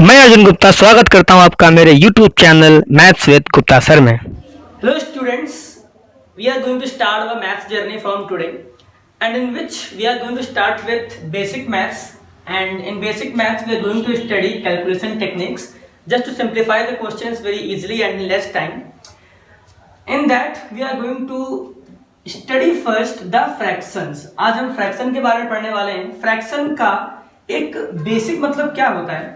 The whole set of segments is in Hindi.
मैं अर्जुन गुप्ता स्वागत करता हूं आपका मेरे YouTube channel maths with Gupta sir में। Hello students, we are going to start our maths journey from today, and in which we are going to start with basic maths, and in basic maths we are going to study calculation techniques just to simplify the questions very easily and in less time. In that we are going to study first the fractions. आज हम fraction के बारे में पढ़ने वाले हैं। fraction का एक बेसिक मतलब क्या होता है?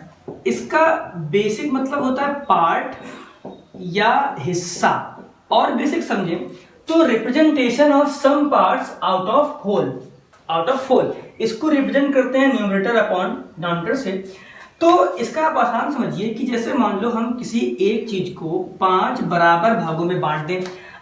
इसका बेसिक मतलब होता है पार्ट या हिस्सा, और बेसिक समझे तो representation of some parts out of whole. इसको रिप्रेजेंट करते हैं न्यूमरेटर अपॉन डिनोमिनेटर से। तो इसका आप आसान समझिए कि जैसे मान लो हम किसी एक चीज को 5 बराबर भागों में बांट दें।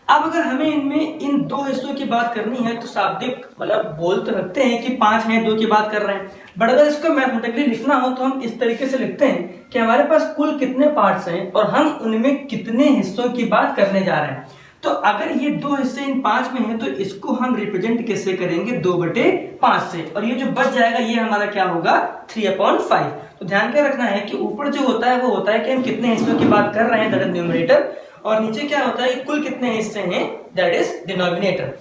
अब अगर हमें इनमें इन दो हिस्सों की बात करनी है तो शाब्दिक मतलब बोल तो रखते हैं कि 5 हैं, 2 की बात कर रहे हैं, बट अगर इसको मैथमेटिकली लिखना हो तो हम इस तरीके से लिखते हैं कि हमारे पास कुल कितने पार्ट्स हैं और हम उनमें कितने हिस्सों की बात करने जा रहे हैं। तो अगर ये 2 हिस्से इन 5 में हैं तो इसको हम रिप्रेजेंट कैसे करेंगे 2/5 से, और ये जो बच जाएगा ये हमारा क्या होगा 3/5। तो ध्यान क्या रखना है कि ऊपर जो होता है वो होता है कि हम कितने हिस्सों की बात कर रहे हैं, दैट इज न्यूमरेटर, और नीचे क्या होता है कुल कितने हिस्से हैं, दैट इज डिनोमिनेटर।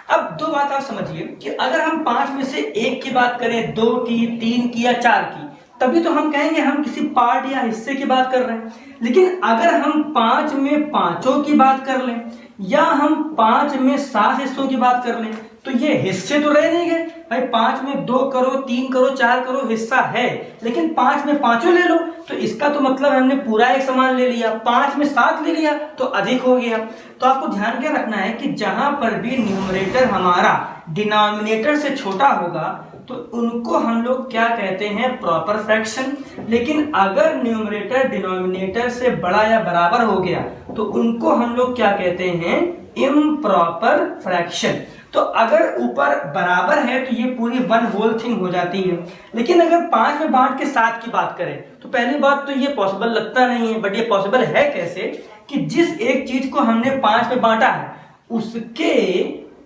अब दो बात आप समझिए कि अगर हम 5 में से 1 की बात करें, 2 की, 3 की या 4 की, तभी तो हम कहेंगे हम किसी पार्ट या हिस्से की बात कर रहे हैं। लेकिन अगर हम 5 में 5 की बात कर लें या हम 5 में 7 हिस्सों की बात कर लें तो ये हिस्से तो रह नहीं गए भाई। 5 में 2 करो, 3 करो, 4 करो हिस्सा है, लेकिन 5 में 5 ले लो तो इसका तो मतलब हमने पूरा एक समान ले लिया। 5 में 7 ले लिया तो अधिक हो गया। तो आपको ध्यान क्या रखना है कि जहां पर भी न्यूमरेटर हमारा डिनोमिनेटर से छोटा होगा तो उनको हम लोग क्या कहते हैं, प्रॉपर फ्रैक्शन। लेकिन अगर न्यूमरेटर डिनोमिनेटर से बड़ा या बराबर हो गया तो उनको हम लोग क्या कहते हैं, इम्प्रॉपर फ्रैक्शन। तो अगर ऊपर बराबर है तो ये पूरी वन होल थिंग हो जाती है। लेकिन अगर 5 में बांट के 7 की बात करें तो पहली बात तो ये पॉसिबल लगता नहीं है, बट ये पॉसिबल है कैसे कि जिस एक चीज को हमने 5 में बांटा है उसके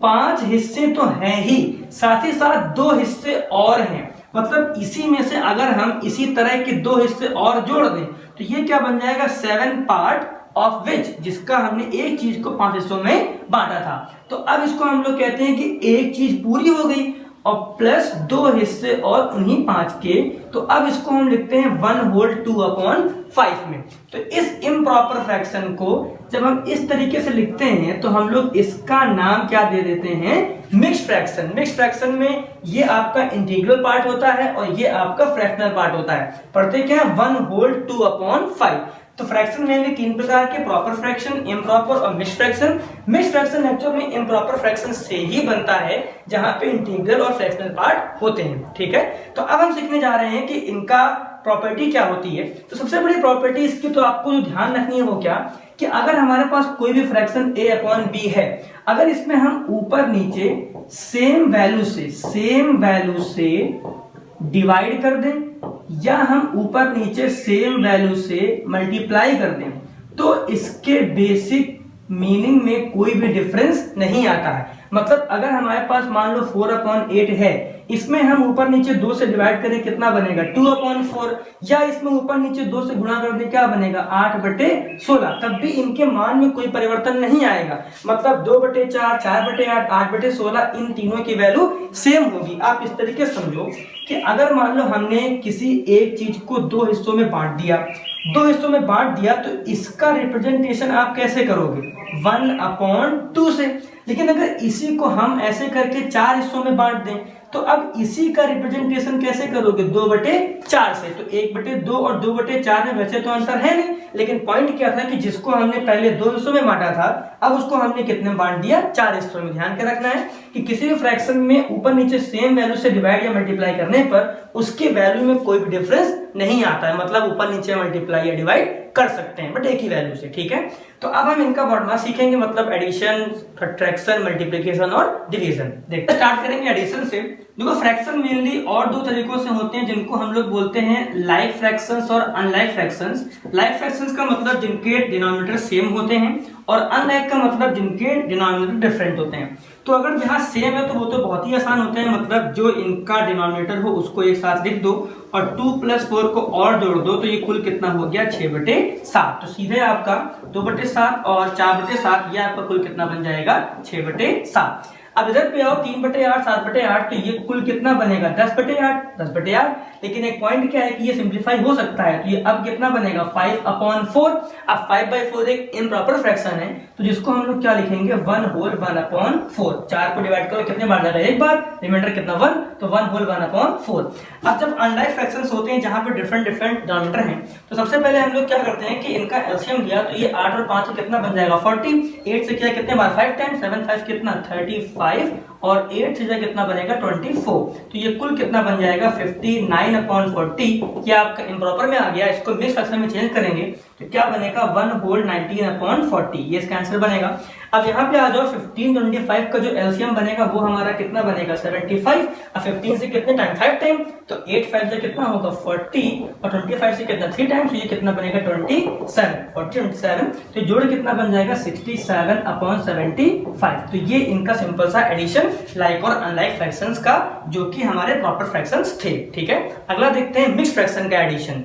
5 हिस्से तो हैं ही, साथ ही साथ 2 हिस्से और हैं। मतलब इसी में से अगर हम इसी तरह के 2 हिस्से और जोड़ दें तो ये क्या बन जाएगा, 7 पार्ट ऑफ विच, जिसका हमने एक चीज को 5 हिस्सों में बांटा था। तो अब इसको हम लोग कहते हैं कि एक चीज पूरी हो गई और प्लस 2 हिस्से और उन्हीं 5 के, तो अब इसको हम लिखते हैं 1/2/5 में। तो इस इम्प्रॉपर फ्रैक्शन को जब हम इस तरीके से लिखते हैं तो हम लोग इसका नाम क्या दे देते हैं, मिक्स्ड फ्रैक्शन। मिक्स्ड फ्रैक्शन में ये आपका इंटीग्रल पार्ट होता है और ये आपका फ्रैक्शनल पार्ट होता है। पढ़ते क्या है, 1/2/5। तो फ्रैक्शन में 3 प्रकार के, प्रॉपर फ्रैक्शन, इम्प्रॉपर और mixed fraction. Mixed fraction actual में इम्प्रॉपर फ्रैक्शन से ही बनता है जहां पे इंटीग्रल और फ्रैक्शनल पार्ट होते हैं। ठीक है, तो अब हम सीखने जा रहे हैं कि इनका प्रॉपर्टी क्या होती है। तो सबसे बड़ी प्रॉपर्टी इसकी तो आपको जो ध्यान रखनी है वो क्या, कि अगर हमारे पास कोई भी फ्रैक्शन a/b है, अगर इसमें हम ऊपर नीचे सेम वैल्यू से डिवाइड कर दें या हम ऊपर नीचे सेम वैल्यू से मल्टीप्लाई कर दें तो इसके बेसिक मीनिंग में कोई भी डिफरेंस नहीं आता है। मतलब अगर हमारे पास मान लो 4/8 है, इसमें हम ऊपर नीचे 2 से डिवाइड करें कितना बनेगा 2/4, या इसमें ऊपर नीचे 2 से गुणा कर दें क्या बनेगा 8/16, तब भी इनके मान में कोई परिवर्तन नहीं आएगा। मतलब 2/4, 4/8, 8/16 इन तीनों की वैल्यू सेम होगी। आप इस तरीके से समझो कि अगर मान लो हमने किसी एक चीज को 2 हिस्सों में बांट दिया तो इसका रिप्रेजेंटेशन आप कैसे करोगे, 1/2 से। लेकिन अगर इसी को हम ऐसे करके 4 हिस्सों में बांट दें तो अब इसी का रिप्रेजेंटेशन कैसे करोगे, 2/4 से। तो 1/2 और 2/4 में वैसे तो आंसर है नहीं, लेकिन पॉइंट क्या था कि जिसको हमने पहले 2 हिस्सों में बांटा था अब उसको हमने कितने में बांट दिया, 4 हिस्सों में। ध्यान क्या रखना है कि किसी भी फ्रैक्शन में ऊपर नीचे सेम वैल्यू से डिवाइड या मल्टीप्लाई करने पर उसके वैल्यू में कोई भी डिफरेंस नहीं आता है। मतलब ऊपर नीचे मल्टीप्लाई या डिवाइड कर सकते हैं बट एक ही वैल्यू से। ठीक है, तो अब हम इनका वर्णन सीखेंगे, मतलब एडिशन, सब्ट्रैक्शन, मल्टीप्लिकेशन और डिवीजन। देखते स्टार्ट करेंगे एडिशन से। देखो फ्रैक्शन मेनली और 2 तरीकों से होते हैं जिनको हम लोग बोलते हैं लाइक फ्रैक्शंस और अनलाइक फ्रैक्शंस। लाइक फ्रैक्शंस का मतलब जिनके डिनोमिनेटर सेम होते हैं और अनलाइक का मतलब जिनके डिनोमिनेटर डिफरेंट होते हैं। तो अगर यहाँ सेम है तो वो तो बहुत ही आसान होता है, मतलब जो इनका डिनोमिनेटर हो उसको एक साथ लिख दो और 2 + 4 को और जोड़ दो, तो ये कुल कितना हो गया 6/7। तो सीधे आपका 2/7 और 4/7 ये आपका कुल कितना बन जाएगा 6/7। अब इधर पे आओ 3/8 7/8, तो ये कुल कितना बनेगा 10/8 10/8। लेकिन एक पॉइंट क्या है कि ये सिंप्लीफाई हो सकता है, तो ये अब कितना बनेगा 5/4। अब 5/4 एक इम्प्रॉपर फ्रैक्शन है, तो जिसको हम लोग क्या लिखेंगे 1/1/4। 4 को डिवाइड करो कितने बार जाएगा एक बार, रिमाइंडर कितना 1, तो 1/1/4। अब जब अनलाइक फ्रैक्शंस होते हैं जहां पे डिफरेंट डिनोमिनेटर हैं, तो सबसे पहले हम लोग क्या करते हैं कि इनका एलसीएम लिया, तो ये 8 और 5 से कितना बन जाएगा 40। 8 से किया कितने बार 5 टाइम्स, 7 5 कितना 35 और 8 से कितना बनेगा 24। तो ये कुल कितना बन जाएगा 59/40। ये आपका इम्प्रॉपर में आ गया, इसको मिक्स फ्रैक्शन में चेंज करेंगे तो क्या बनेगा 1/19/40। ये इसका आंसर बनेगा। अब यहाँ पे आ जाओ 15 25 का जो एलसीएम बनेगा वो हमारा कितना बनेगा 75। अब 15 से कितने टाइम 5 टाइम, तो 8 5 से कितना होगा 40 और 25 से कितना 3 टाइम, तो ये कितना बनेगा 27 40 27। तो जोड़ कितना बन जाएगा 67/75। तो ये इनका सिंपल सा एडिशन लाइक और अनलाइक फ्रैक्शंस का, जो कि हमारे प्रॉपर फ्रैक्शंस थे। ठीक है, अगला देखते हैं मिक्स फ्रैक्शन का एडिशन।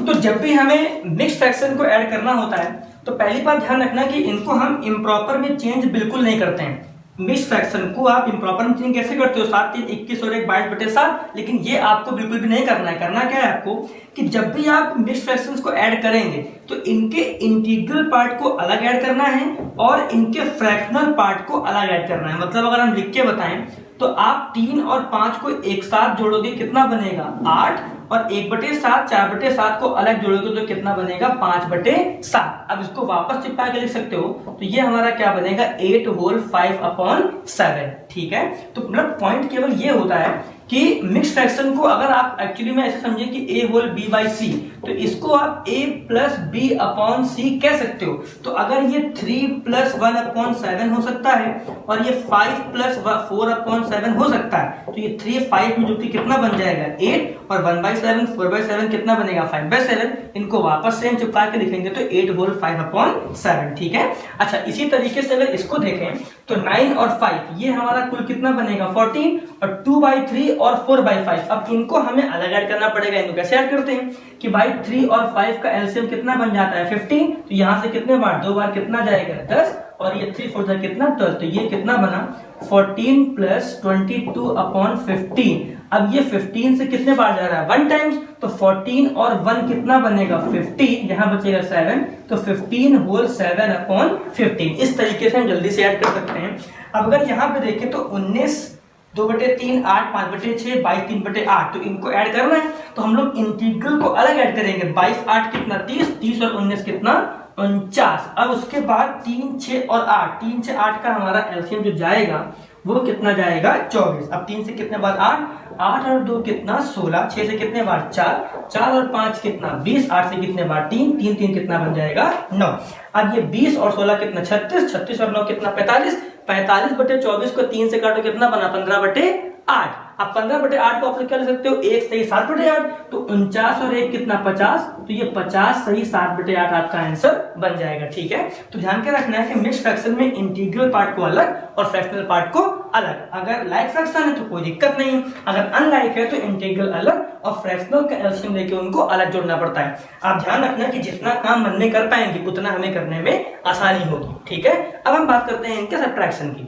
तो जब भी हमें मिक्स फ्रैक्शन को ऐड करना होता है तो पहली बात ध्यान रखना कि इनको हम इम्प्रॉपर में चेंज बिल्कुल नहीं करते हैं। मिक्स फ्रैक्शन को आप इम्प्रॉपर में चेंज कैसे करते हो 7 3 21 और 1 22/7, लेकिन ये आपको बिल्कुल भी नहीं करना है। करना क्या है आपको कि जब भी आप मिक्स फ्रैक्शंस को ऐड करेंगे तो इनके इंटीग्रल पार्ट को अलग ऐड करना है और इनके फ्रैक्शनल पार्ट को अलग ऐड करना है। मतलब अगर हम लिख के बताएं तो आप 3 और 5 को एक साथ जोड़ोगे कितना बनेगा 8, और 1/7 4/7 को अलग जोड़ोगे तो कितना बनेगा 5/7। अब इसको वापस चिपका के लिख सकते हो, तो ये हमारा क्या बनेगा 8/5/7। ठीक है, तो मतलब पॉइंट केवल ये होता है कि मिक्स फ्रैक्शन को अगर आप एक्चुअली में ऐसे समझे कि a/b/c, तो इसको आप a + b/c कह सकते हो। तो अगर ये 3 + 1/7 हो सकता है और ये 5 + 4/7 हो सकता है, तो ये 3 5 में जो कि कितना बन जाएगा 8 और 1/7 4/7 कितना बनेगा 5/7। इनको वापस सेम चिपका के लिखेंगे तो 8/5/7। ठीक है, अच्छा इसी तरीके से अगर इसको देखें तो 9 और 5 ये हमारा कुल कितना बनेगा 14 और 2/3 और 4/5। अब इनको हमें अलग ऐड करना पड़ेगा। इनको कैसे ऐड करते हैं कि भाई 3 और 5 का एलसीएम कितना बन जाता है 15, तो यहां से कितने बार 2 बार कितना जाएगा 10 और ये 3 4 कितना 12, तो ये कितना बना 14 + 22/15। अब ये 15 से कितने बार जा रहा है 1 टाइम्स, तो 14 और 1 कितना बनेगा 15, यहां बचेगा 7, तो 15/7/15। इस तरीके से हम जल्दी से ऐड कर सकते हैं। अब अगर यहाँ पे देखें तो 19 2/3 8 5/6 22 3/8, तो इनको ऐड करना है तो हम लोग इंटीग्रल को अलग ऐड करेंगे। 22 8 कितना 30 30 और 19 कितना 49। अब उसके बाद 3 6 और 8 3 6 8 का हमारा एलसीएम जो जाएगा वो कितना जाएगा 24। अब 3 से कितने बार 8 8 और 2 कितना 16, 6 से कितने बार 4 4 और 5 कितना 20, 8 से कितने बार 3 3 3 कितना बन जाएगा 9। अब ये 20 और 16 कितना 36 36 और 9 कितना 45 45/24 को 3 से काटो कितना बना 15/8। अब 15/8 को आप लोग क्या ले सकते हो 1 सही 7/8, तो 49 और 1 कितना 50, तो ये 50 सही 7/8 आपका आंसर बन जाएगा। ठीक है, तो ध्यान के रखना है कि मिक्स फ्रैक्शन में इंटीग्रल पार्ट को अलग और फ्रैक्शनल पार्ट को अलग। अगर लाइक फ्रैक्शन है तो कोई दिक्कत नहीं, अगर अनलाइक है तो इंटीग्रल अलग और फ्रैक्शनल का एलसीएम लेके उनको अलग जोड़ना पड़ता है। आप ध्यान रखना कि जितना काम मन में कर पाएंगे उतना हमें करने में आसानी होगी। ठीक है, अब हम बात करते हैं इनके सब्ट्रैक्शन की।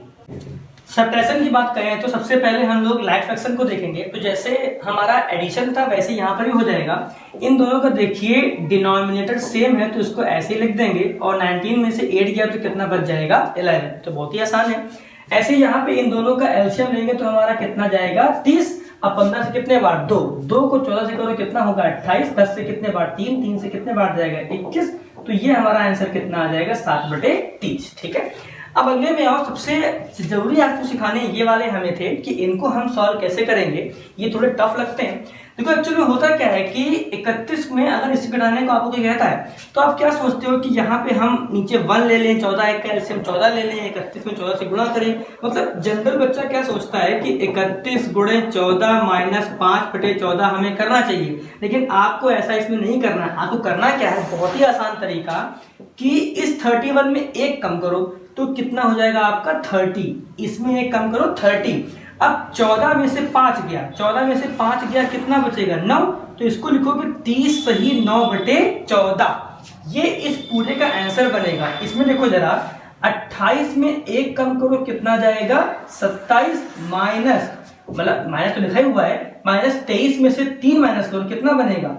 सब्ट्रैक्शन की बात करें तो सबसे पहले हम लोग लाइक फ्रैक्शन को देखेंगे। तो जैसे हमारा एडिशन था वैसे यहाँ पर भी हो जाएगा। इन दोनों का देखिए डिनोमिनेटर सेम है तो इसको ऐसे ही लिख देंगे और 19 में से 8 गया तो कितना बच जाएगा 11, तो बहुत ही आसान है। ऐसे यहाँ पे इन दोनों का एलसीएम लेंगे तो हमारा कितना जाएगा 30। अब 15 से कितने बार 2 2 को 14 से करो कितना होगा 28, 10 से कितने बार 3 3 से कितने बार जाएगा 21, तो ये हमारा आंसर कितना आ जाएगा 7/30। ठीक है, अब अगले में आओ। सबसे जरूरी आपको सिखाने ये वाले हमें थे कि इनको हम सॉल्व कैसे करेंगे। ये थोड़े टफ लगते हैं। देखो एक्चुअली में होता क्या है कि 31 में अगर इसे घटाने को आपको कोई कहता है तो आप क्या सोचते हो कि यहाँ पे हम नीचे 1 ले लें, 14 एक का एलसीएम 14 ले लें, 31 में 14 से गुणा करें। मतलब जनरल बच्चा क्या सोचता है कि 31 × 14 - 5/14 हमें करना चाहिए, लेकिन आपको ऐसा इसमें नहीं करना। आपको करना क्या है, बहुत ही आसान तरीका कि इस 31 में 1 कम करो तो कितना हो जाएगा आपका 30। इसमें एक कम करो 30। अब 14 में से 5 गया, 14 में से 5 गया, कितना बचेगा 9। तो इसको लिखोगे 30 सही 9/14। ये इस पूरे का आंसर बनेगा। इसमें देखो जरा 28 में एक कम करो, कितना जाएगा 27 माइनस, मतलब माइनस तो लिखा ही हुआ है, माइनस 23 में से 3 माइनस करो, कितना बनेगा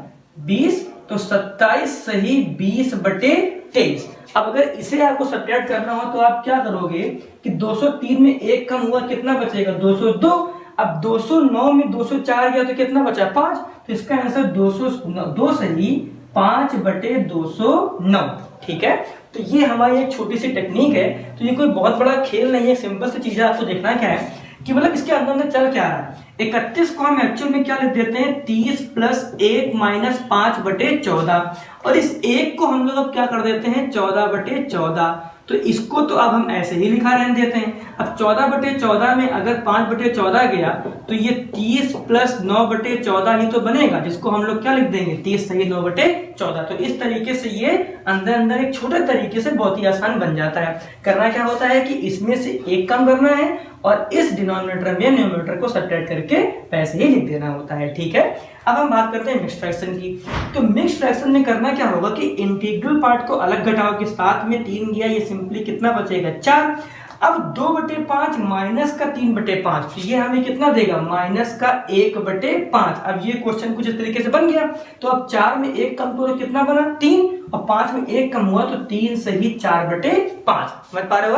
20। तो 27 सही 20/23। अब अगर इसे आपको सब्ट्रैक्ट करना हो तो आप क्या करोगे कि 203 में एक कम हुआ, कितना बचेगा 202। अब 209 में 204 गया तो कितना बचा 5। तो इसका आंसर 202 सही 5/209। ठीक है, तो ये हमारी एक छोटी सी टेक्निक है। तो ये कोई बहुत बड़ा खेल नहीं है, सिंपल सी चीज है। आपको देखना क्या है कि मतलब इसके अंदर चल क्या रहा है। 31 को हम एक्चुअल में क्या लिख देते हैं 30 + 1 - 5/14। और इस 1 को हम लोग अब क्या कर देते हैं 14/14। तो इसको तो अब हम ऐसे ही लिखा रहने देते हैं। अब 14/14 में अगर 5/14 गया तो ये 30 + 9/14 ही तो बनेगा, जिसको हम लोग क्या लिख देंगे 30 सही 9/14। तो इस तरीके से ये अंदर एक छोटे तरीके से बहुत ही आसान बन जाता है। करना क्या होता है कि इसमें से एक कम करना है और इस डिनोमिनेटर में न्यूमरेटर को सब्ट्रैक्ट करके पैसे ही लिख देना होता है। ठीक है, अब हम बात करते हैं मिक्स्ड फ्रैक्शन की। तो मिक्स्ड फ्रैक्शन में करना क्या होगा कि इंटीग्रल पार्ट को अलग घटाओ कि 7 में 3 गया, ये सिंपली कितना बचेगा 4। अब 2/5 माइनस का 3/5, तो ये हमें कितना देगा माइनस का 1/5। अब ये क्वेश्चन कुछ इस तरीके से बन गया। तो अब 4 में 1 कम करो, कितना बना 3, और 5 में 1 कम हुआ तो 3 सही 4/5। समझ पा रहे हो।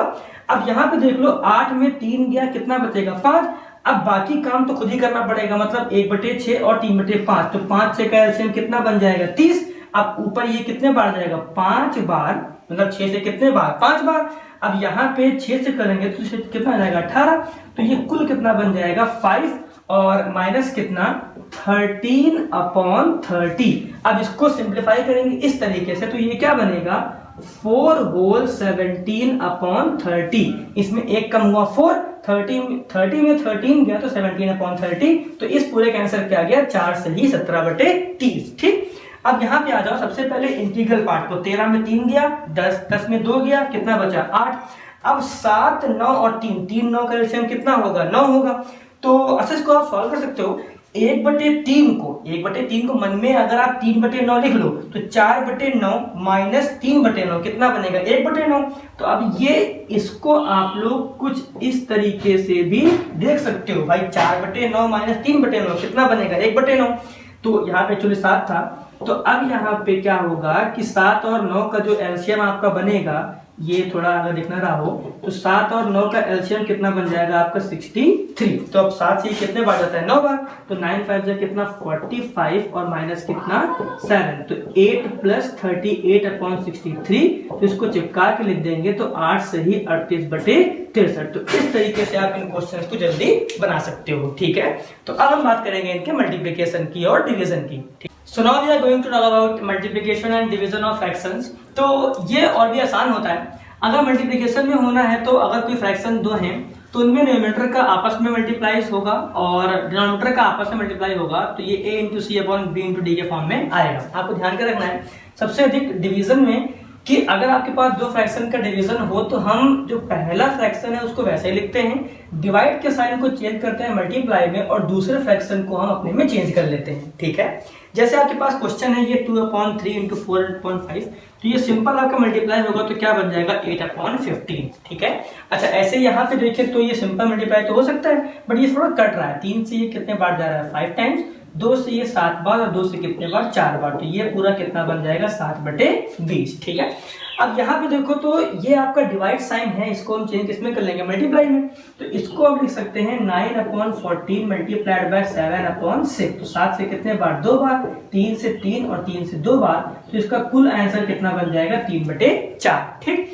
अब यहाँ पे देख लो 8 में 3 गया, कितना बचेगा 5। अब बाकी काम तो खुद ही करना पड़ेगा, मतलब 1/6 और 3/5। तो 5 से का एलसीएम कितना बन जाएगा 30। अब ऊपर ये कितने बार जाएगा 5 बार, मतलब 6 से कितने बार 5 बार। अब यहाँ पे 6 से करेंगे तो कितना आ जाएगा 18। तो ये कुल कितना बन जाएगा 5 और माइनस कितना 13/30। अब इसको सिंप्लीफाई करेंगे इस तरीके से, तो ये क्या बनेगा 4 होल 17/30। इसमें एक कम हुआ 4, 30 में 13 गया तो 17/30। तो इस पूरे का आंसर क्या गया 4 सही 17/30। ठीक, अब यहाँ पे आ जाओ। सबसे पहले इंटीग्रल पार्ट को 13 में 3 गया, 10 में 2 गया, कितना बचा 8। अब 7, 9 और 3 9 का एलसीएम कितना होगा 9 होगा। तो अच्छा इसको आप सॉल्व कर सकते हो। 1/3 को मन में अगर आप 3/9 लिख लो तो 4/9 माइनस 3/9 कितना बनेगा 1/9। तो अब ये इसको आप लोग कुछ इस तरीके से भी देख सकते हो भाई, 4/9 माइनस 3/9 कितना बनेगा 1/9। तो यहाँ पे एक्चुअली 7 था, तो अब यहाँ पे क्या होगा कि 7 और 9 का जो एलसीएम आपका बनेगा, ये थोड़ा अगर दिखना रहा हो तो 7 और 9 का एलसीएम कितना बन जाएगा आपका 63। तो अब 7 से कितने बार जाता है 9 बार। तो 9 5 जा कितना 45 और माइनस कितना 7। तो 8 + 38/63। तो इसको चिपका के लिख देंगे तो 8 सही 38/63। तो इस तरीके से आप इन क्वेश्चंस को जल्दी बना सकते हो। ठीक है, तो अब हम बात करेंगे इनके मल्टीप्लिकेशन की और डिवीजन की। So now we are going to talk about multiplication and division of fractions। तो ये और भी आसान होता है। अगर मल्टीप्लिकेशन में होना है तो अगर कोई फ्रैक्शन दो हैं तो उनमें न्यूमरेटर का आपस में मल्टीप्लाइज होगा और डिनोमिनेटर का आपस में मल्टीप्लाई होगा, तो ये a × c / b × d के फॉर्म में आएगा। आपको ध्यान के रखना है सबसे अधिक डिवीजन में कि अगर आपके पास दो फ्रैक्शन का डिवीजन हो तो हम जो पहला फ्रैक्शन है उसको वैसे ही लिखते हैं, डिवाइड के साइन को चेंज करते हैं मल्टीप्लाई में और दूसरे फ्रैक्शन को हम अपने में चेंज कर लेते हैं। ठीक है, जैसे आपके पास क्वेश्चन है ये 2/3 × 4/5, तो ये सिंपल आपका मल्टीप्लाई होगा तो क्या बन जाएगा 8/15। ठीक है, अच्छा ऐसे यहाँ पे देखिए तो ये सिंपल मल्टीप्लाई तो हो सकता है, बट ये थोड़ा कट रहा है। 3 से ये कितने बार जा रहा है 5 टाइम्स, 2 से ये 7 बार और 2 से कितने बार 4 बार। तो ये पूरा कितना बन जाएगा 7/20। ठीक है, अब यहाँ पे देखो तो ये आपका डिवाइड साइन है, इसको हम चेंज किसमें कर लेंगे मल्टीप्लाई में। तो इसको आप लिख सकते हैं 9/14 मल्टीप्लाइड बाय 7/6। तो 7 से कितने बार 2 बार, 3 से 3 और 3 से 2 बार। तो इसका कुल आंसर कितना बन जाएगा 3/4। ठीक,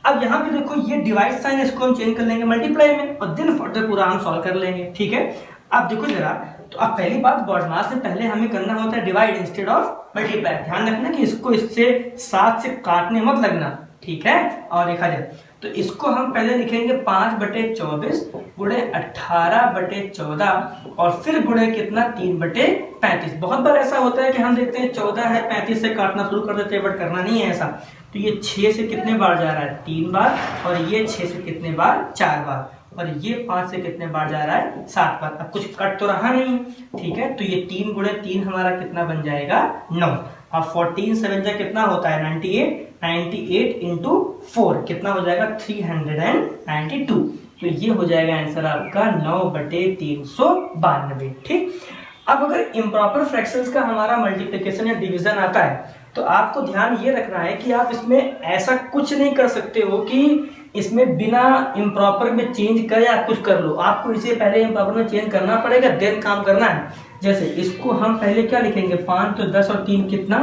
अब यहाँ पे देखो ये डिवाइड साइन इसको हम चेंज कर लेंगे मल्टीप्लाई में और देन फर्दर पूरा हम सॉल्व कर लेंगे। ठीक है, अब देखो जरा, तो अब पहली बात बॉडमास से पहले हमें करना होता है डिवाइड इंस्टेड ऑफ मल्टीप्लाई। ध्यान रखना कि इसको इससे 7 से काटने मत लगना। ठीक है, और देखा जाए तो इसको हम पहले लिखेंगे 5/24 गुणे 18/14 और फिर गुणे कितना 3/35। बहुत बार ऐसा होता है कि हम देखते हैं 14 है 35 से काटना शुरू कर देते हैं, बट करना नहीं है ऐसा। तो ये 6 से कितने बार जा रहा है 3 बार, और ये 6 से कितने बार 4 बार, और ये 5 से कितने बार जा रहा है 7 बार। अब कुछ कट तो रहा नहीं, ठीक है, तो ये 3 गुणे 3 हमारा कितना बन जाएगा 9। अब 14 7 जा कितना होता है 98, 98 इंटू 4 कितना हो जाएगा 392। तो ये हो जाएगा आंसर आपका 9/392। ठीक, अब अगर इम्प्रॉपर फ्रैक्शंस का हमारा मल्टीप्लिकेशन या डिवीजन आता है तो आपको ध्यान ये रखना है कि आप इसमें ऐसा कुछ नहीं कर सकते हो कि इसमें बिना इम्प्रॉपर में चेंज कर या कुछ कर लो। आपको इसे पहले इम्प्रॉपर में चेंज करना पड़ेगा, देन काम करना है। जैसे इसको हम पहले क्या लिखेंगे 5 तो 10 और 3 कितना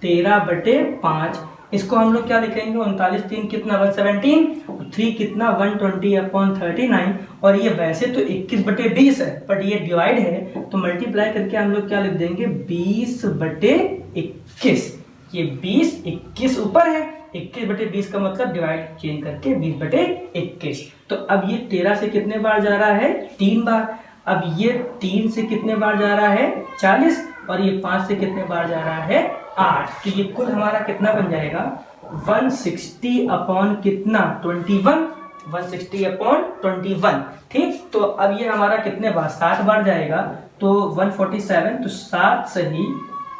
13/5। इसको हम लोग क्या लिखेंगे 39 3 कितना 117, 3 कितना 120/39। और ये वैसे तो 21/20 है, बट ये डिवाइड है तो मल्टीप्लाई करके हम लोग क्या लिख देंगे 20/21। ये 20 ऊपर है, 21/20 का मतलब डिवाइड चेंज करके 20/21। तो अब ये 13 से कितने बार जा रहा है 3 बार। अब ये 3 से कितने बार जा रहा है 40, और ये 5 से कितने बार जा रहा है 8। तो ये कुल हमारा कितना बन जाएगा 160 अपॉन कितना 21, 160/21। ठीक, तो अब ये हमारा कितने बार 7 बार जाएगा, तो 147, तो 7 सही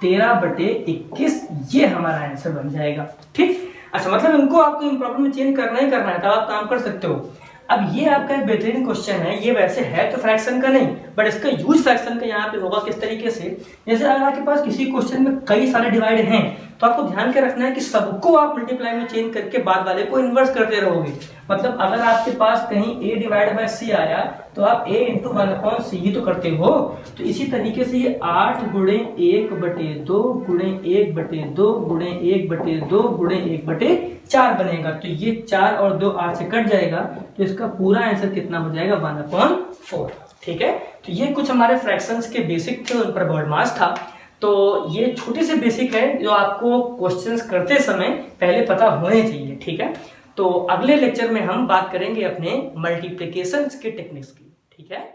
13/21 ये हमारा आंसर बन जाएगा। ठीक, अच्छा, मतलब इनको आपको इम्प्रॉपर में चेंज करना ही करना है, तब आप काम कर सकते हो। अब ये आपका एक बेहतरीन क्वेश्चन है, ये वैसे है तो फ्रैक्शन का नहीं, बट इसका यूज फ्रैक्शन का यहाँ पे होगा किस तरीके से। जैसे अगर आपके पास किसी क्वेश्चन में कई सारे डिवाइड हैं तो आपको ध्यान के रखना है कि सबको आप मल्टीप्लाई में चेंज करके बाद वाले को इन्वर्स करते रहोगे। मतलब अगर आपके पास कहीं a डिवाइड बाय c आया तो आप a इंटू 1/c ही तो करते हो। तो इसी तरीके से ये 8 गुणे 1/2 गुणे 1/2 गुणे 1/2 गुणे 1/4 बनेगा। तो ये 4 और 2 8 से कट जाएगा, तो इसका पूरा आंसर कितना हो जाएगा 1/4। ठीक है, तो ये कुछ हमारे फ्रैक्शंस के बेसिक थे, उन पर बॉड मास था। तो ये छोटी सी बेसिक है जो आपको क्वेश्चंस करते समय पहले पता होने चाहिए। ठीक है, तो अगले लेक्चर में हम बात करेंगे अपने मल्टीप्लिकेशंस के टेक्निक्स की। ठीक है।